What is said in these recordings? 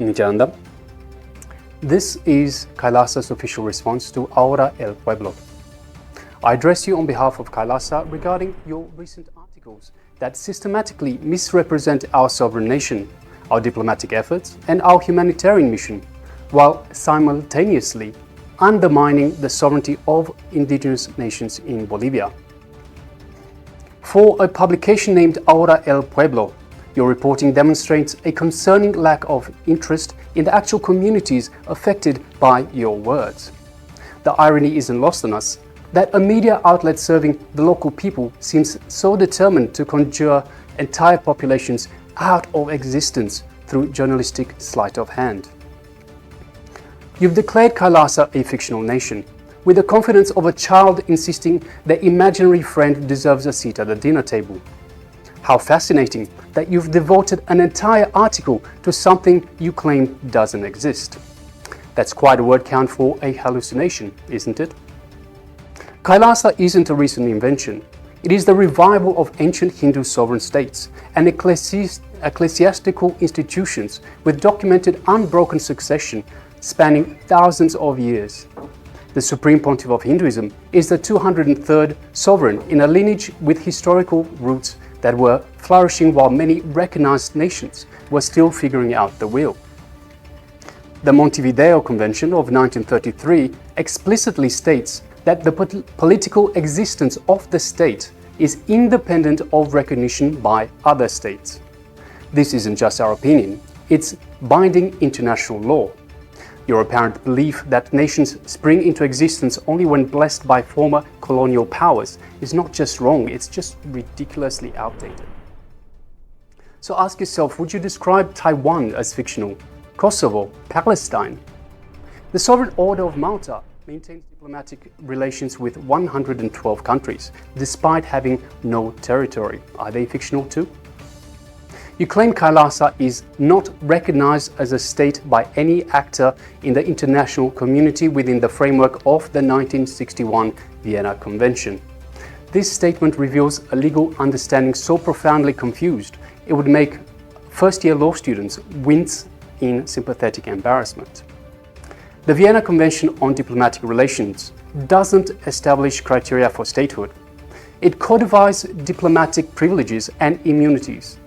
Nijanda. This is KAILASA's official response to Ahora El Pueblo. I address you on behalf of KAILASA regarding your recent articles that systematically misrepresent our sovereign nation, our diplomatic efforts, and our humanitarian mission, while simultaneously undermining the sovereignty of indigenous nations in Bolivia. For a publication named Ahora El Pueblo, your reporting demonstrates a concerning lack of interest in the actual communities affected by your words. The irony isn't lost on us that a media outlet serving the local people seems so determined to conjure entire populations out of existence through journalistic sleight of hand. You've declared KAILASA a fictional nation, with the confidence of a child insisting their imaginary friend deserves a seat at the dinner table. How fascinating that you've devoted an entire article to something you claim doesn't exist. That's quite a word count for a hallucination, isn't it? KAILASA isn't a recent invention. It is the revival of ancient Hindu sovereign states and ecclesiastical institutions with documented unbroken succession spanning thousands of years. The Supreme Pontiff of Hinduism is the 203rd sovereign in a lineage with historical roots that were flourishing while many recognized nations were still figuring out the wheel. The Montevideo Convention of 1933 explicitly states that the political existence of the state is independent of recognition by other states. This isn't just our opinion, it's binding international law. Your apparent belief that nations spring into existence only when blessed by former colonial powers is not just wrong, it's just ridiculously outdated. So ask yourself, would you describe Taiwan as fictional? Kosovo? Palestine? The Sovereign Order of Malta maintains diplomatic relations with 112 countries, despite having no territory. Are they fictional too? You claim KAILASA is not recognized as a state by any actor in the international community within the framework of the 1961 Vienna Convention. This statement reveals a legal understanding so profoundly confused, it would make first-year law students wince in sympathetic embarrassment. The Vienna Convention on Diplomatic Relations doesn't establish criteria for statehood. It codifies diplomatic privileges and immunities.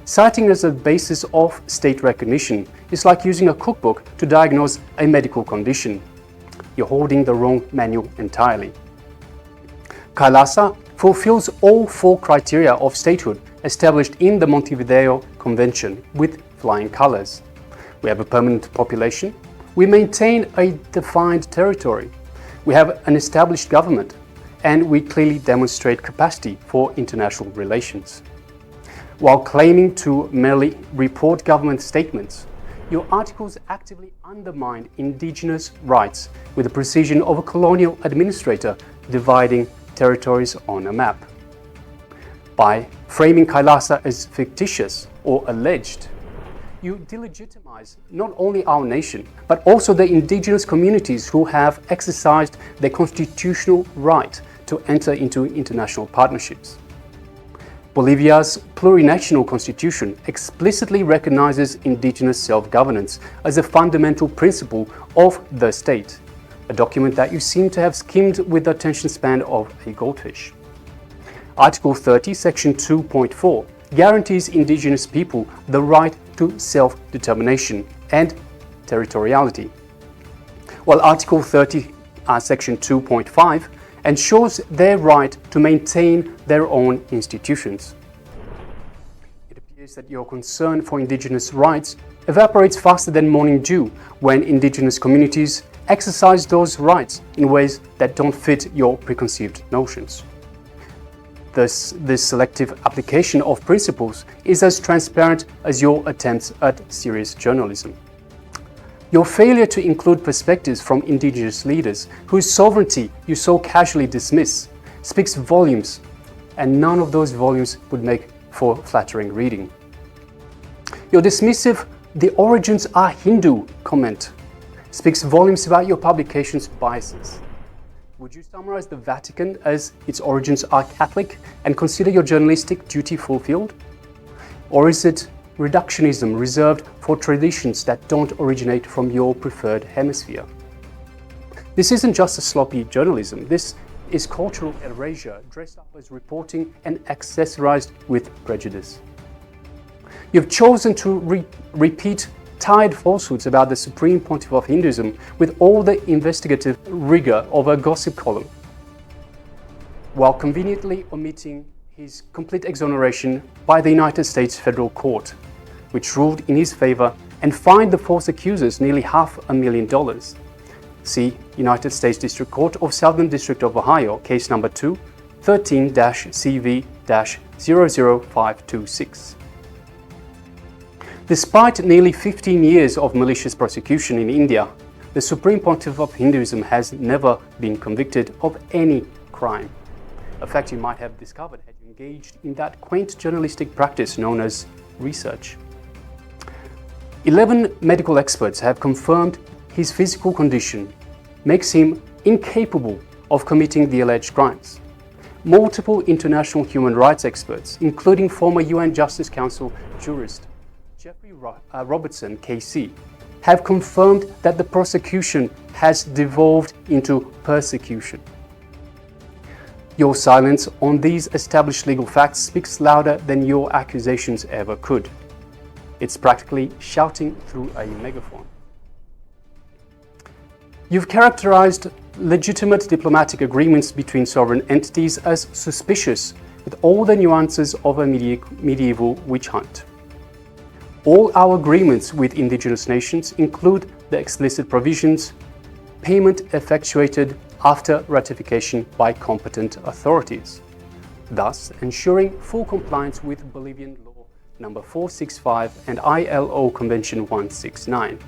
Citing as a basis of state recognition is like using a cookbook to diagnose a medical condition. You're holding the wrong manual entirely. KAILASA fulfills all four criteria of statehood established in the Montevideo Convention with flying colors. We have a permanent population. We maintain a defined territory. We have an established government. And we clearly demonstrate capacity for international relations. While claiming to merely report government statements, your articles actively undermine indigenous rights with the precision of a colonial administrator dividing territories on a map. By framing KAILASA as fictitious or alleged, you delegitimize not only our nation, but also the indigenous communities who have exercised their constitutional right to enter into international partnerships. Bolivia's plurinational constitution explicitly recognizes indigenous self-governance as a fundamental principle of the state, a document that you seem to have skimmed with the attention span of a goldfish. Article 30, Section 2.4 guarantees indigenous people the right to self-determination and territoriality, while Article 30, Section 2.5 ensures their right to maintain their own institutions. It appears that your concern for indigenous rights evaporates faster than morning dew when indigenous communities exercise those rights in ways that don't fit your preconceived notions. Thus, this selective application of principles is as transparent as your attempts at serious journalism. Your failure to include perspectives from indigenous leaders whose sovereignty you so casually dismiss speaks volumes, and none of those volumes would make for flattering reading. Your dismissive "the origins are Hindu" comment speaks volumes about your publication's biases. Would you summarize the Vatican as its origins are Catholic and consider your journalistic duty fulfilled? Or is it reductionism reserved for traditions that don't originate from your preferred hemisphere. This isn't just a sloppy journalism, this is cultural erasure dressed up as reporting and accessorized with prejudice. You've chosen to repeat tired falsehoods about the Supreme Pontiff of Hinduism with all the investigative rigor of a gossip column, while conveniently omitting his complete exoneration by the United States Federal Court, which ruled in his favor and fined the false accusers nearly $500,000. See United States District Court of Southern District of Ohio, case number 2, 13-CV-00526. Despite nearly 15 years of malicious prosecution in India, the Supreme Pontiff of Hinduism has never been convicted of any crime. A fact you might have discovered had you engaged in that quaint journalistic practice known as research. 11 medical experts have confirmed his physical condition makes him incapable of committing the alleged crimes. Multiple international human rights experts, including former UN Justice Council jurist Jeffrey Robertson, KC, have confirmed that the prosecution has devolved into persecution. Your silence on these established legal facts speaks louder than your accusations ever could. It's practically shouting through a megaphone. You've characterized legitimate diplomatic agreements between sovereign entities as suspicious, with all the nuances of a medieval witch hunt. All our agreements with indigenous nations include the explicit provisions, payment effectuated after ratification by competent authorities, thus ensuring full compliance with Bolivian law number 465 and ILO Convention 169.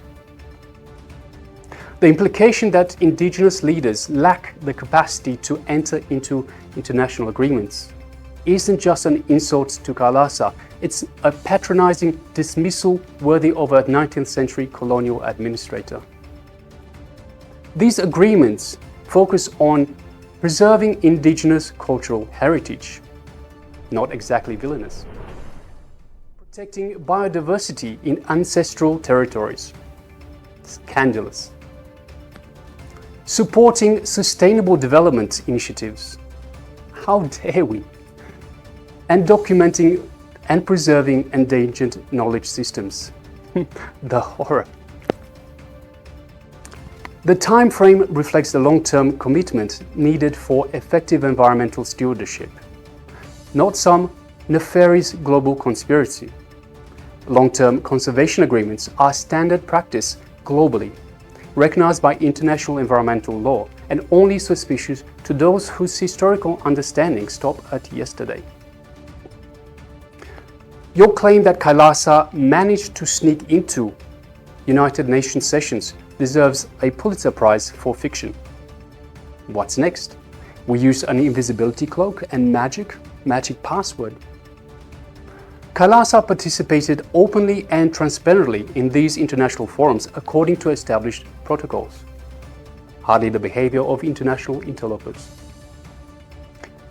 The implication that indigenous leaders lack the capacity to enter into international agreements isn't just an insult to KAILASA, it's a patronizing dismissal worthy of a 19th century colonial administrator. These agreements focus on preserving indigenous cultural heritage, not exactly villainous, protecting biodiversity in ancestral territories, scandalous, supporting sustainable development initiatives, how dare we, and documenting and preserving endangered knowledge systems. The horror. The time frame reflects the long-term commitment needed for effective environmental stewardship, not some nefarious global conspiracy. Long-term conservation agreements are standard practice globally, recognized by international environmental law, and only suspicious to those whose historical understanding stopped at yesterday. Your claim that KAILASA managed to sneak into United Nations sessions deserves a Pulitzer Prize for fiction. What's next? We use an invisibility cloak and magic password. KAILASA participated openly and transparently in these international forums according to established protocols. Hardly the behavior of international interlopers.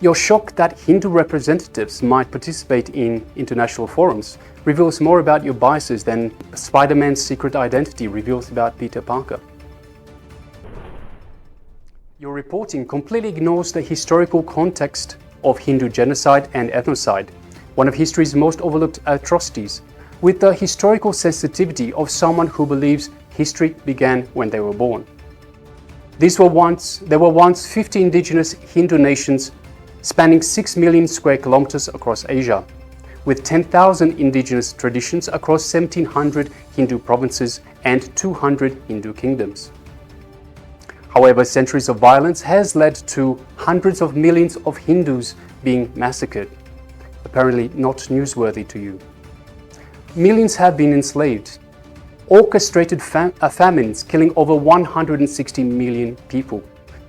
Your shock that Hindu representatives might participate in international forums reveals more about your biases than Spider-Man's secret identity reveals about Peter Parker. Your reporting completely ignores the historical context of Hindu genocide and ethnocide, one of history's most overlooked atrocities, with the historical sensitivity of someone who believes history began when they were born. There were once 50 indigenous Hindu nations spanning 6 million square kilometers across Asia, with 10,000 indigenous traditions across 1,700 Hindu provinces and 200 Hindu kingdoms. However, centuries of violence has led to hundreds of millions of Hindus being massacred, apparently not newsworthy to you. Millions have been enslaved, orchestrated famines killing over 160 million people,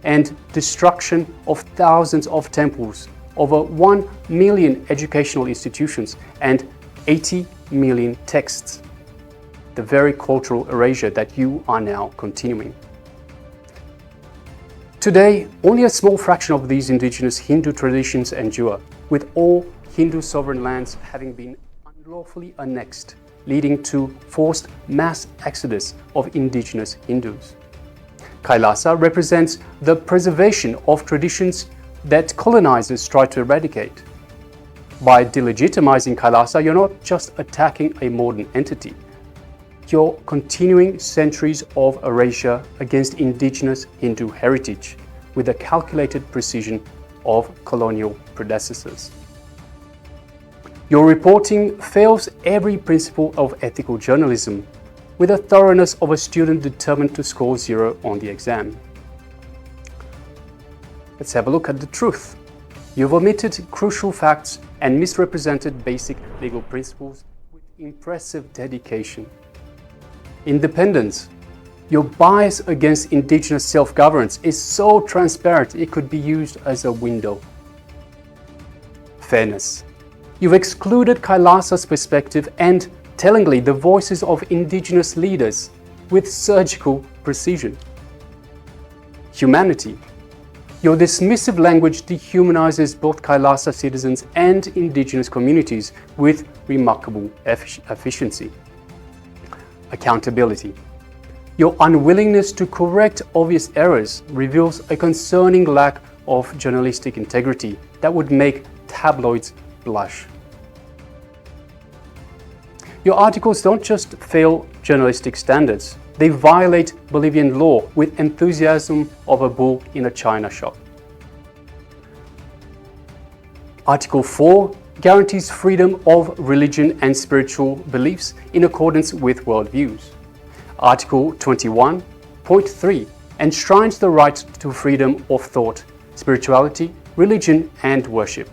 and destruction of thousands of temples, over 1 million educational institutions, and 80 million texts. The very cultural erasure that you are now continuing. Today, only a small fraction of these indigenous Hindu traditions endure, with all Hindu sovereign lands having been unlawfully annexed leading to forced mass exodus of indigenous Hindus. KAILASA represents the preservation of traditions that colonizers try to eradicate. By delegitimizing KAILASA, you're not just attacking a modern entity, you're continuing centuries of erasure against indigenous Hindu heritage with the calculated precision of colonial predecessors. Your reporting fails every principle of ethical journalism with the thoroughness of a student determined to score 0 on the exam. Let's have a look at the truth. You've omitted crucial facts and misrepresented basic legal principles with impressive dedication. Independence. Your bias against indigenous self-governance is so transparent it could be used as a window. Fairness. You've excluded KAILASA's perspective and, tellingly, the voices of indigenous leaders with surgical precision. Humanity. Your dismissive language dehumanizes both KAILASA citizens and indigenous communities with remarkable efficiency. Accountability. Your unwillingness to correct obvious errors reveals a concerning lack of journalistic integrity that would make tabloids blush. Your articles don't just fail journalistic standards, they violate Bolivian law with enthusiasm of a bull in a china shop. Article 4 guarantees freedom of religion and spiritual beliefs in accordance with worldviews. Article 21.3 enshrines the right to freedom of thought, spirituality, religion, and worship.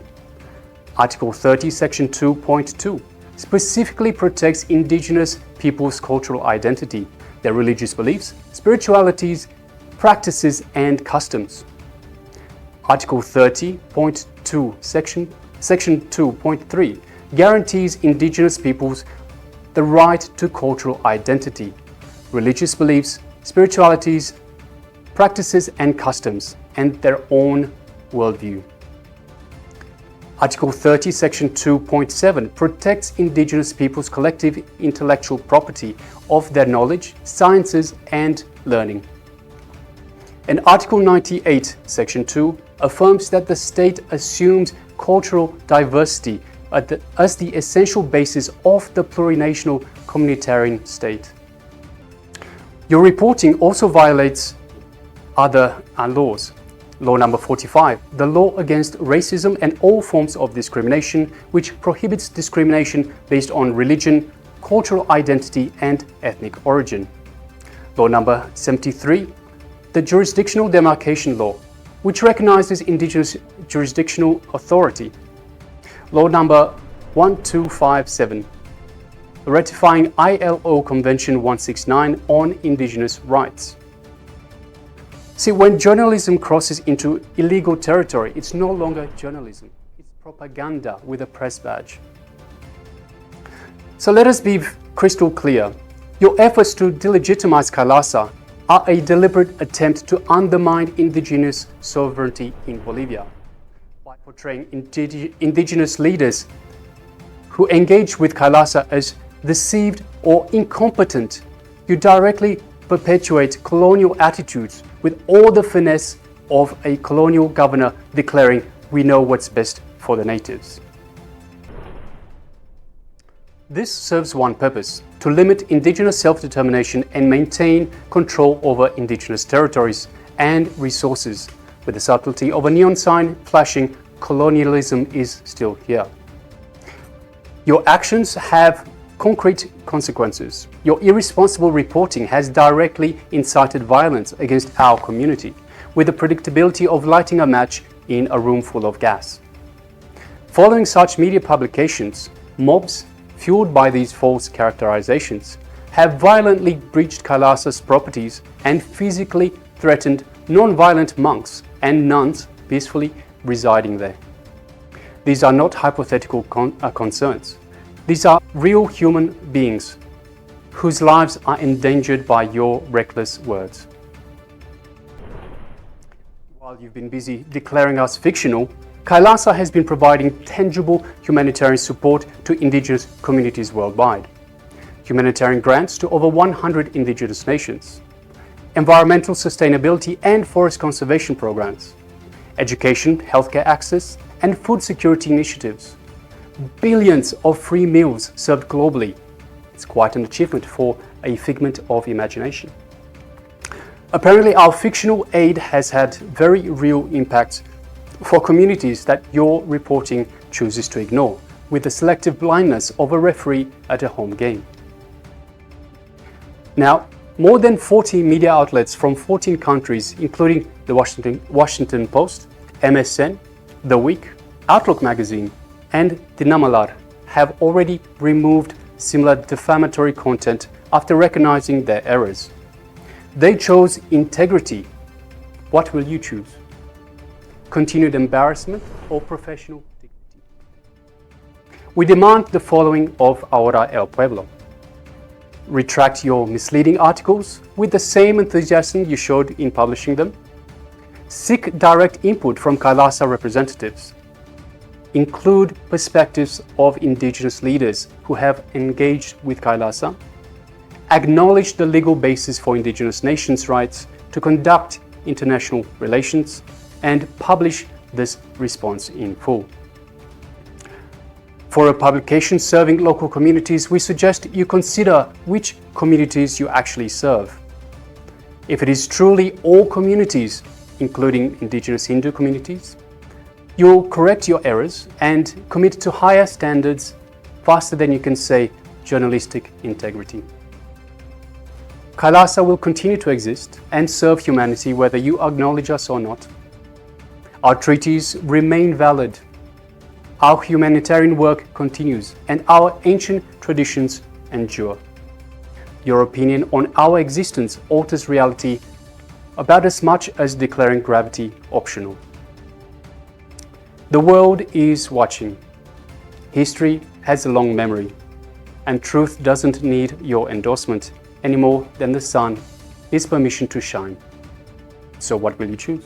Article 30, Section 2.2 specifically protects indigenous peoples' cultural identity, their religious beliefs, spiritualities, practices, and customs. Article 30.2, Section 2.3 guarantees indigenous peoples the right to cultural identity, religious beliefs, spiritualities, practices, and customs, and their own worldview. Article 30, Section 2.7 protects indigenous peoples' collective intellectual property of their knowledge, sciences, and learning. And Article 98, Section 2 affirms that the state assumes cultural diversity as the essential basis of the plurinational communitarian state. Your reporting also violates other laws. Law number 45, the law against racism and all forms of discrimination, which prohibits discrimination based on religion, cultural identity, and ethnic origin. Law number 73, the jurisdictional demarcation law, which recognizes indigenous jurisdictional authority. Law number 1257, ratifying ILO Convention 169 on indigenous rights. See, when journalism crosses into illegal territory, it's no longer journalism, it's propaganda with a press badge. So let us be crystal clear. Your efforts to delegitimize KAILASA are a deliberate attempt to undermine indigenous sovereignty in Bolivia. By portraying indigenous leaders who engage with KAILASA as deceived or incompetent, you directly perpetuate colonial attitudes with all the finesse of a colonial governor declaring, "We know what's best for the natives." This serves one purpose: to limit indigenous self-determination and maintain control over indigenous territories and resources, with the subtlety of a neon sign flashing, "Colonialism is still here." Your actions have concrete consequences. Your irresponsible reporting has directly incited violence against our community, with the predictability of lighting a match in a room full of gas. Following such media publications, mobs, fueled by these false characterizations, have violently breached KAILASA's properties and physically threatened non-violent monks and nuns peacefully residing there. These are not hypothetical concerns. These are real human beings whose lives are endangered by your reckless words. While you've been busy declaring us fictional, KAILASA has been providing tangible humanitarian support to indigenous communities worldwide. humanitarian grants to over 100 indigenous nations, environmental sustainability and forest conservation programs, education, healthcare access, and food security initiatives, billions of free meals served globally. It's quite an achievement for a figment of imagination. Apparently, our fictional aid has had very real impact for communities that your reporting chooses to ignore, with the selective blindness of a referee at a home game. Now, more than 40 media outlets from 14 countries, including the Washington Post, MSN, The Week, Outlook magazine, and Dinamalar, have already removed similar defamatory content after recognizing their errors. They chose integrity. What will you choose? Continued embarrassment or professional dignity? We demand the following of Ahora El Pueblo. Retract your misleading articles with the same enthusiasm you showed in publishing them. Seek direct input from KAILASA representatives. Include perspectives of Indigenous leaders who have engaged with KAILASA. Acknowledge the legal basis for Indigenous nations' rights to conduct international relations, and publish this response in full. For a publication serving local communities, we suggest you consider which communities you actually serve. If it is truly all communities, including Indigenous Hindu communities, you'll correct your errors and commit to higher standards faster than you can say journalistic integrity. KAILASA will continue to exist and serve humanity whether you acknowledge us or not. Our treaties remain valid. Our humanitarian work continues and our ancient traditions endure. Your opinion on our existence alters reality about as much as declaring gravity optional. The world is watching. History has a long memory, and truth doesn't need your endorsement any more than the sun is permission to shine. So what will you choose?